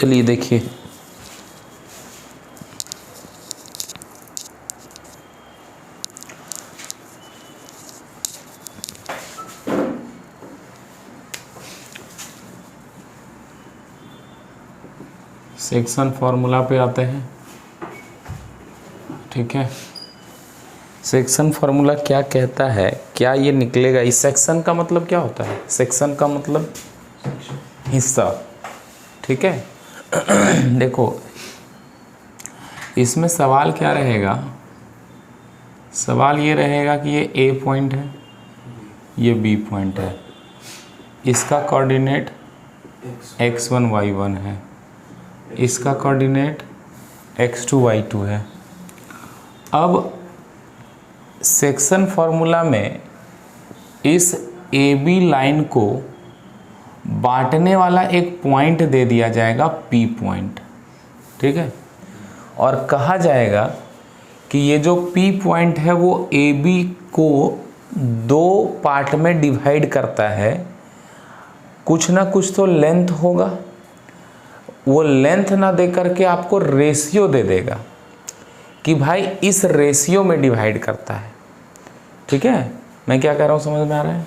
चलिए देखिए, section formula पे आते हैं। ठीक है, सेक्शन फार्मूला क्या कहता है, क्या ये निकलेगा? इस सेक्शन का मतलब क्या होता है? सेक्शन का मतलब हिस्सा। ठीक है देखो इसमें सवाल क्या रहेगा, सवाल ये रहेगा कि ये ए पॉइंट है, ये बी पॉइंट है, इसका कोऑर्डिनेट x1 y1 है, इसका कोऑर्डिनेट x2 y2 है। अब सेक्शन फार्मूला में इस ए बी लाइन को बांटने वाला एक पॉइंट दे दिया जाएगा P पॉइंट। ठीक है, और कहा जाएगा कि ये जो P पॉइंट है वो ए बी को दो पार्ट में डिवाइड करता है, कुछ ना कुछ तो लेंथ होगा, वो लेंथ ना दे करके आपको रेशियो दे देगा कि भाई इस रेशियो में डिवाइड करता है। ठीक है, मैं क्या कह रहा हूँ समझ में आ रहा है?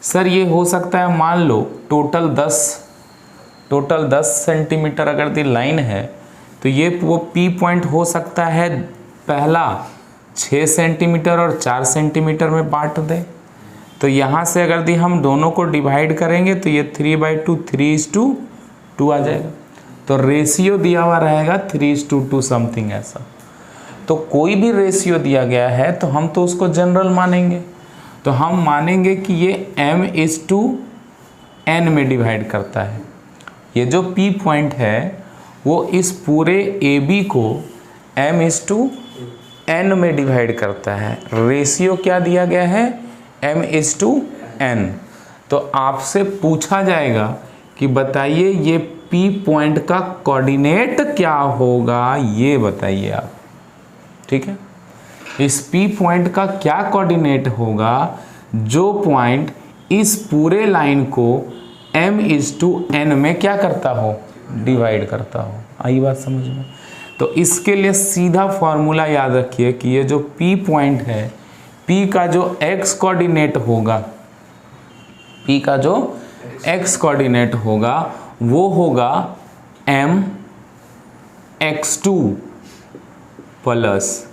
सर ये हो सकता है, मान लो टोटल 10 सेंटीमीटर अगर दी लाइन है तो ये वो P पॉइंट हो सकता है पहला 6 सेंटीमीटर और 4 सेंटीमीटर में बांट दे। तो यहाँ से अगर दी हम दोनों को डिवाइड करेंगे तो ये 3/2 3:2 आ जाएगा। तो रेशियो दिया हुआ रहेगा 3:2 समथिंग ऐसा। तो कोई भी रेशियो दिया गया है तो हम तो उसको जनरल मानेंगे, तो हम मानेंगे कि ये m/n में डिवाइड करता है। ये जो P पॉइंट है वो इस पूरे AB को m/n में डिवाइड करता है। रेशियो क्या दिया गया है? m/n। तो आपसे पूछा जाएगा कि बताइए ये P पॉइंट का कोऑर्डिनेट क्या होगा, ये बताइए आप। ठीक है, इस P पॉइंट का क्या कोऑर्डिनेट होगा जो पॉइंट इस पूरे लाइन को m/n में क्या करता हो? डिवाइड करता हो। आई बात समझ में? तो इसके लिए सीधा फॉर्मूला याद रखिए कि ये जो P पॉइंट है, P का जो x कोऑर्डिनेट होगा, P का जो x कोऑर्डिनेट होगा वो होगा mx2 प्लस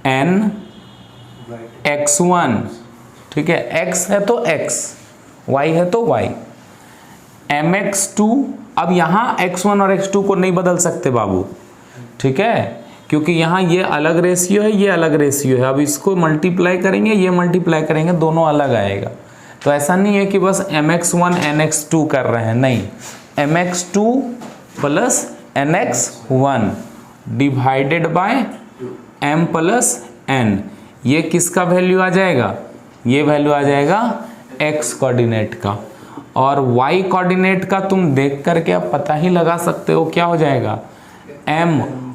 nx1। ठीक है, x है तो x, y है तो y। mx2, अब यहाँ x1 और x2 को नहीं बदल सकते बाबू। ठीक है, क्योंकि यहाँ ये अलग रेशियो है, ये अलग रेशियो है। अब इसको मल्टीप्लाई करेंगे, ये मल्टीप्लाई करेंगे, दोनों अलग आएगा। तो ऐसा नहीं है कि बस mx1 nx2 कर रहे हैं, नहीं, mx2 plus nx1 divided by m plus n। ये किसका वैल्यू आ जाएगा? ये वैल्यू आ जाएगा x कोऑर्डिनेट का। और y कोऑर्डिनेट का तुम देख करके आप पता ही लगा सकते हो, क्या हो जाएगा?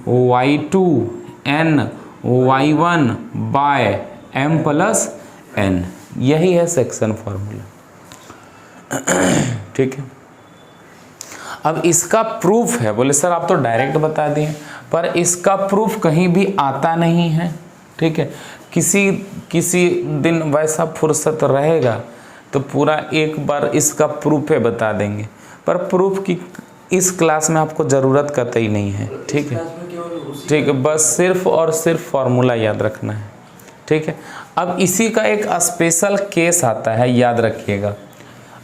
my2 ny1 by m plus n। यही है सेक्शन फॉर्मूला। ठीक है, अब इसका प्रूफ है। बोले सर आप तो डायरेक्ट बता दिए, पर इसका प्रूफ कहीं भी आता नहीं है। ठीक है, किसी दिन वैसा फुर्सत रहेगा तो पूरा एक बार इसका प्रूफ है बता देंगे, पर प्रूफ की इस क्लास में आपको ज़रूरत कतई नहीं है। ठीक है, ठीक है, बस सिर्फ और सिर्फ फॉर्मूला याद रखना है। ठीक है, अब इसी का एक स्पेशल केस आता है, याद रखिएगा।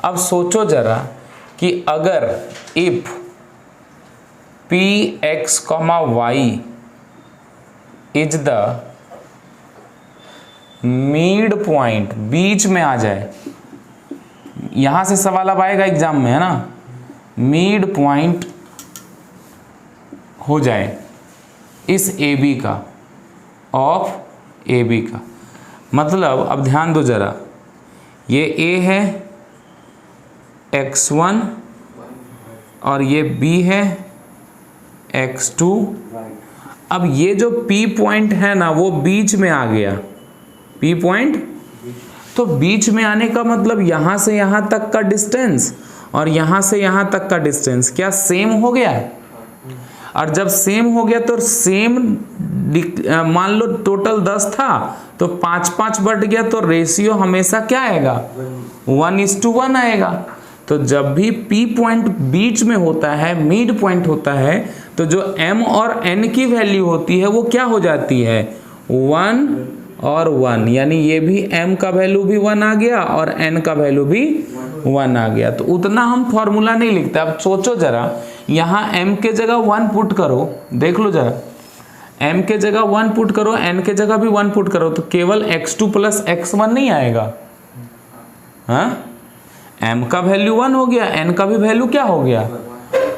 अब सोचो जरा कि अगर if px, y is the mid point, बीच में आ जाए, यहां से सवाल अब आएगा एग्जाम में, है ना, मिड पॉइंट हो जाए इस AB का, ऑफ AB का। मतलब अब ध्यान दो जरा, ये A है x1 और ये B है x2। अब ये जो P पॉइंट है ना वो बीच में आ गया, P पॉइंट। तो बीच में आने का मतलब यहां से यहां तक का डिस्टेंस और यहां से यहां तक का डिस्टेंस क्या सेम हो गया? और जब सेम हो गया तो सेम, मान लो टोटल 10 था तो 5-5 बढ़ गया तो रेशियो हमेशा क्या आएगा, 1:1 आएगा। तो जब भी P पॉइंट बीच में होता है, मिड पॉइंट होता है, तो जो M और N की वैल्यू होती है वो क्या हो जाती है, 1 और 1, यानी ये भी M का वैल्यू भी 1 आ गया और N का वैल्यू भी 1 आ गया। तो उतना हम फॉर्मूला नहीं लिखते। अब सोचो जरा, यहाँ M के जगह 1 पुट करो, देख लो जरा, M के जगह 1 पुट करो, N के जगह भी 1 पुट करो, तो केवल x2 + x1 नहीं आएगा। हाँ, M का वैल्यू 1 हो गया, N का भी वैल्यू क्या हो गया।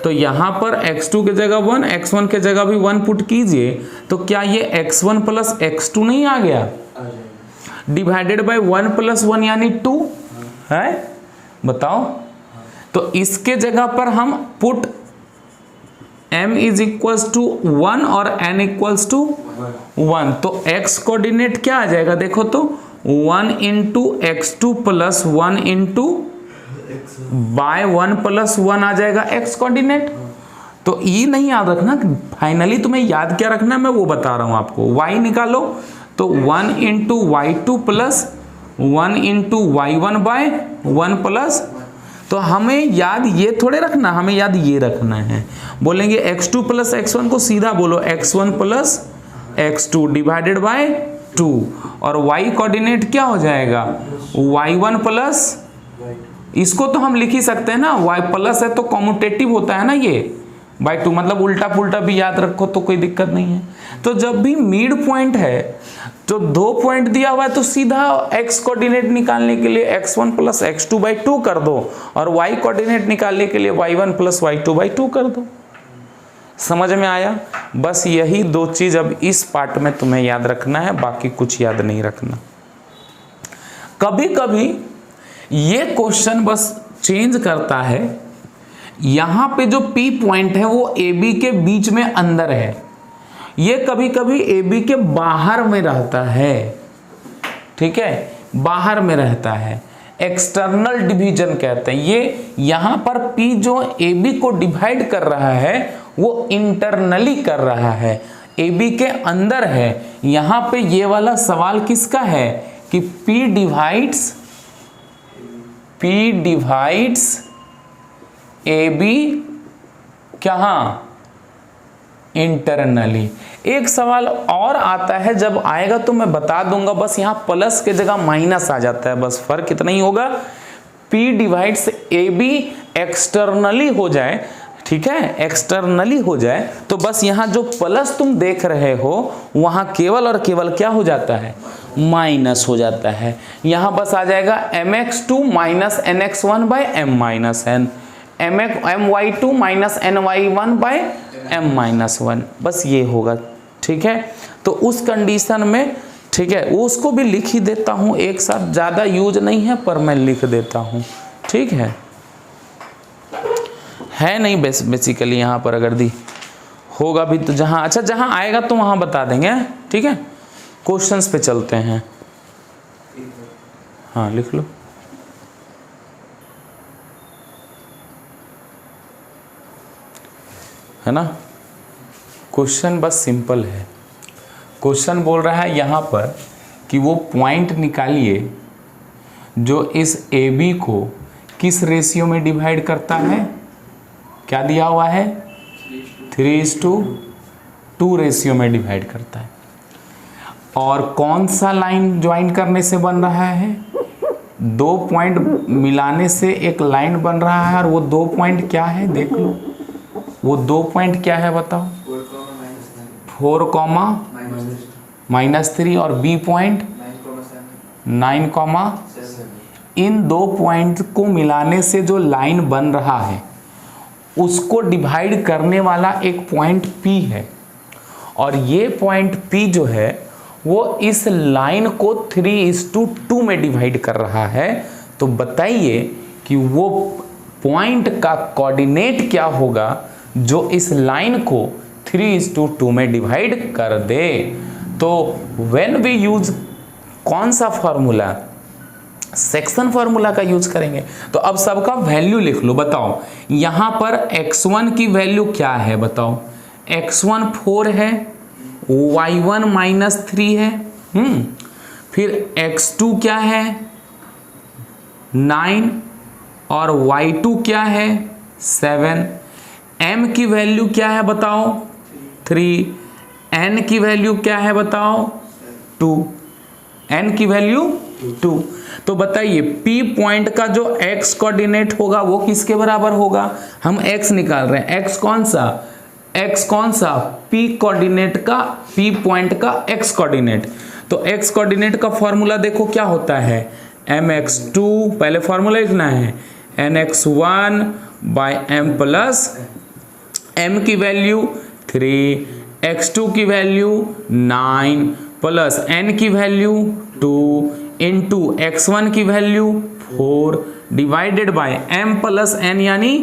तो यहाँ पर x2 के जगह 1, x1 के जगह भी 1 पुट कीजिए, तो क्या ये x1 + x2 नहीं आ गया, डिवाइडेड बाय 1 + 1 यानी 2 है, बताओ। तो इसके जगह पर हम पुट m = 1 और n = 1, तो x कोऑर्डिनेट क्या आ जाएगा, देखो तो 1 × x2 + 1 × बाय 1 + 1 आ जाएगा x कोऑर्डिनेट। तो ये नहीं याद रखना, फाइनली तुम्हें याद क्या रखना है मैं वो बता रहा हूं आपको। y निकालो तो 1 × y2 + 1 × y1 बाय 1 +, तो हमें याद ये थोड़े रखना, हमें याद ये रखना है। बोलेंगे x2 + x1 को सीधा बोलो x1 + x2 डिवाइडेड बाय 2, और y कोऑर्डिनेट क्या हो जाएगा, y1 + इसको तो हम लिख ही सकते हैं ना, y प्लस है तो कॉम्यूटेटिव होता है ना ये बाय 2, मतलब उल्टा पुल्टा भी याद रखो तो कोई दिक्कत नहीं है। तो जब भी मिड पॉइंट है तो 2 पॉइंट दिया हुआ है तो सीधा x कोऑर्डिनेट निकालने के लिए x1 + x2/2 कर दो, और y कोऑर्डिनेट निकालने के लिए y1 + y2/2 कर दो। समझ में आया। बस यही 2 चीज अब इस पार्ट में तुम्हें याद रखना है, बाकी कुछ याद नहीं रखना। कभी कभी ये क्वेश्चन बस चेंज करता है, यहां पे जो P पॉइंट है वो AB के बीच में अंदर है, ये कभी कभी AB के बाहर में रहता है, ठीक है, बाहर में रहता है, एक्सटर्नल डिवीजन कहते हैं। ये यहां पर P जो AB को डिवाइड कर रहा है वो इंटरनली कर रहा है, AB के अंदर है। यहां पे ये वाला सवाल किसका है कि P डिवाइड्स AB कहाँ, इंटरनली। एक सवाल और आता है, जब आएगा तो मैं बता दूंगा, बस यहाँ प्लस के जगह माइनस आ जाता है, बस फर्क इतना ही होगा। P डिवाइड्स AB एक्सटर्नली हो जाए, ठीक है, एक्सटर्नली हो जाए तो बस यहाँ जो प्लस तुम देख रहे हो वहाँ केवल और केवल क्या हो जाता है, माइनस हो जाता है। यहाँ बस आ जाएगा mx2 - nx1/m-n, my2 - ny1/m-1, बस ये होगा, ठीक है। तो उस कंडीशन में, ठीक है, उसको भी लिख ही देता हूँ एक साथ, ज़्यादा यूज नहीं है पर मैं लिख देता हूँ, ठीक है नहीं बेसिकली यहाँ पर अगर दी होगा भी तो जहाँ, अच्छा जहाँ आएगा तो वहाँ बता देंगे, ठीक है। क्वेश्चंस पे चलते हैं, हाँ लिख लो। है ना, क्वेश्चन बस सिंपल है। क्वेश्चन बोल रहा है यहाँ पर कि वो पॉइंट निकालिए जो इस AB को किस रेशियो में डिवाइड करता है, क्या दिया हुआ है, 3:2 रेशियो में डिवाइड करता है। और कौन सा लाइन ज्वाइन करने से बन रहा है, 2 पॉइंट मिलाने से एक लाइन बन रहा है, और वो 2 पॉइंट क्या है देख लो, वो 2 पॉइंट क्या है बताओ, 4, -3 और B पॉइंट 9, इन 2 पॉइंट को मिलाने से जो लाइन बन रहा है उसको डिवाइड करने वाला एक पॉइंट P है, और ये पॉइंट P जो है वो इस लाइन को 3:2 में डिवाइड कर रहा है। तो बताइए कि वो पॉइंट का कोऑर्डिनेट क्या होगा जो इस लाइन को 3:2 में डिवाइड कर दे। तो व्हेन वी यूज कौन सा फॉर्मूला, सेक्शन फॉर्मूला का यूज करेंगे। तो अब सबका वैल्यू लिख लो। बताओ यहां पर x1 की वैल्यू क्या है, बताओ। x1 4 है, y1 -3 है, फिर x2 क्या है 9 और y2 क्या है 7। m की वैल्यू क्या है बताओ 3, n की वैल्यू क्या है बताओ 2, n की वैल्यू 2। तो बताइए P पॉइंट का जो x कोऑर्डिनेट होगा वो किसके बराबर होगा, हम x निकाल रहे हैं। x कौन सा P कोऑर्डिनेट का, P पॉइंट का x कोऑर्डिनेट। तो x कोऑर्डिनेट का फॉर्मूला देखो क्या होता है, mx2, पहले फॉर्मूला लिखना है nx1 by m plus m की वैल्यू 3, x2 की वैल्यू 9 प्लस n की वैल्यू 2 इंटू x1 की value 4 divided by m plus n यानी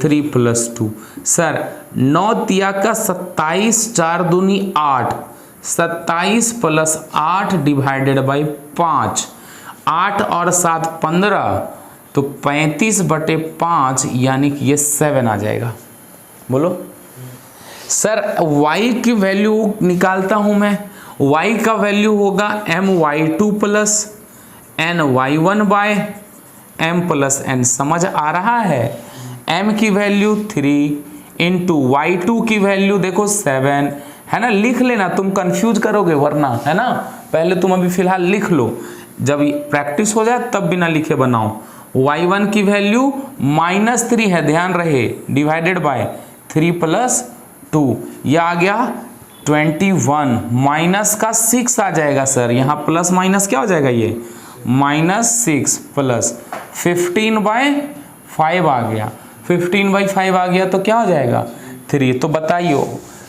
3 प्लस 2। सर 9 तिया का 27, 4 दूनी 8, 27 प्लस 8 डिवाइडेड बाय 5, 8 और 7 15, तो 35/5 यानी कि ये 7 आ जाएगा। बोलो सर y की वैल्यू निकालता हूं मैं, y का वैल्यू होगा my2 plus ny1 by m plus n। समझ आ रहा है, m की वैल्यू 3 इंटू y2 की वैल्यू देखो 7 है ना। लिख लेना, तुम कंफ्यूज करोगे वरना, है ना। पहले तुम अभी फिलहाल लिख लो, जब प्रैक्टिस हो जाए तब बिना लिखे बनाओ। y1 की वैल्यू -3 है, ध्यान रहे, डिवाइडेड बाय 3 प्लस 2, यह आ गया 21, माइनस का 6 आ जाएगा सर, यहाँ प्लस माइनस क्या हो जाएगा, ये -6 प्लस 15/5 आ गया, 15/5 आ गया तो क्या हो जाएगा 3। तो बताइए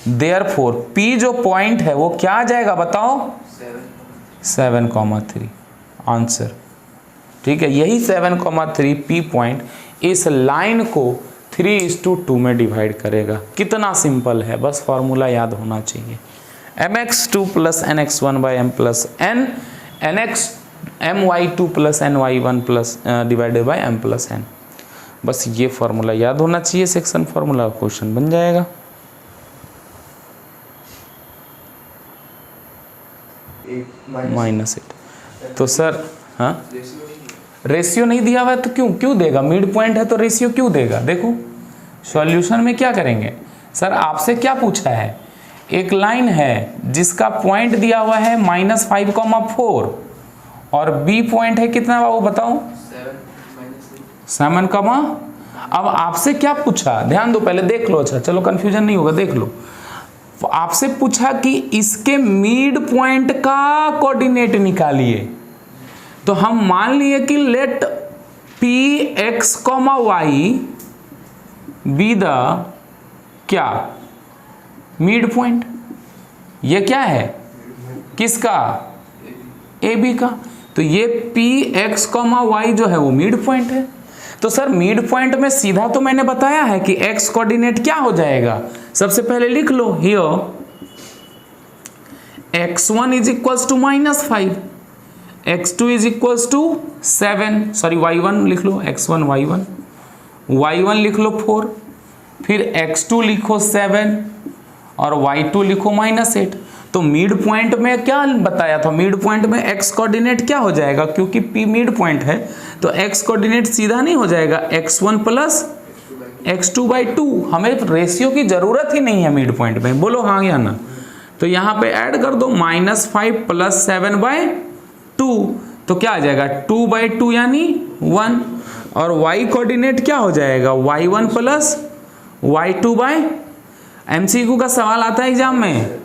देयरफॉर P जो पॉइंट है वो क्या आ जाएगा बताओ 7,3 आंसर। ठीक है, यही 7,3 P पॉइंट इस लाइन को 3:2 में डिवाइड करेगा। कितना सिंपल है, बस फॉर्मूला याद होना चाहिए। mx2 plus nx1 by m plus n, my2 plus ny1 plus divided by m plus n। बस ये फॉर्मूला याद होना चाहिए, सेक्शन फॉर्मूला क्वेश्चन बन जाएगा। -8 तो सर हाँ रेशियो नहीं दिया हुआ है तो क्यों देगा, मिड पॉइंट है तो रेशियो क्यों देगा। देखो सॉल्यूशन में क्या करेंगे, सर आपसे क्या पूछा है, एक लाइन है जिसका पॉइंट दिया हुआ है -5,4 और बी पॉइंट है कितना बाबू बताओ 7, अब आपसे क्या पूछा, ध्यान दो पहले देख लो, अच्छा चलो कंफ्यूजन नहीं होगा, देख लो। आपसे पूछा कि इसके मिड पॉइंट का कोऑर्डिनेट निकालिए। तो हम मान लिए कि let Px, y be the क्या मिड पॉइंट। ये क्या है किसका, ए बी का। तो ये Px, y जो है वो मिड पॉइंट है। तो सर मिड पॉइंट में सीधा तो मैंने बताया है कि x कोऑर्डिनेट क्या हो जाएगा, सबसे पहले लिख लो here x1 is equals to -5, x2 is equals to 7, sorry y1 लिख लो, x1 y1 लिख लो 4, फिर x2 लिखो 7 और y2 लिखो -8। तो मिड पॉइंट में क्या बताया था, मिड पॉइंट में x कोऑर्डिनेट क्या हो जाएगा, क्योंकि P मिड पॉइंट है तो x कोऑर्डिनेट सीधा नहीं हो जाएगा x1 प्लस x2/2। हमें रेशियो की जरूरत ही नहीं है मिड पॉइंट में, बोलो हाँ या ना। तो यहाँ पे ऐड कर दो -5 प्लस 7/2, तो क्या आ जाएगा 2/2 यानी 1, और y कोऑर्डिनेट क्या हो जाएगा y1 प्लस y2/, MCQ का सवाल आता है एग्जाम में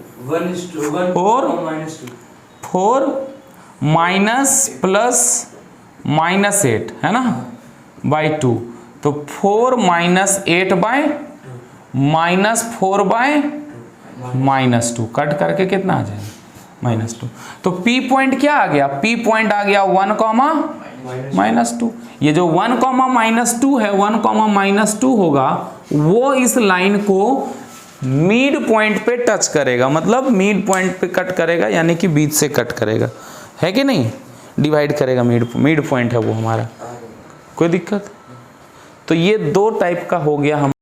4 माइनस प्लस -8 है ना बाई 2, तो 4 - 8/-4/-2 कट करके कितना आ जाएगा -2। तो P पॉइंट क्या आ गया, P पॉइंट आ गया 1, -2। ये जो 1, -2 है, 1, -2 होगा वो इस लाइन को मिड पॉइंट पे टच करेगा, मतलब मिड पॉइंट पे कट करेगा, यानी कि बीच से कट करेगा, है कि नहीं। डिवाइड करेगा, मिड पॉइंट है वो हमारा, कोई दिक्कत। तो ये दो टाइप का हो गया हम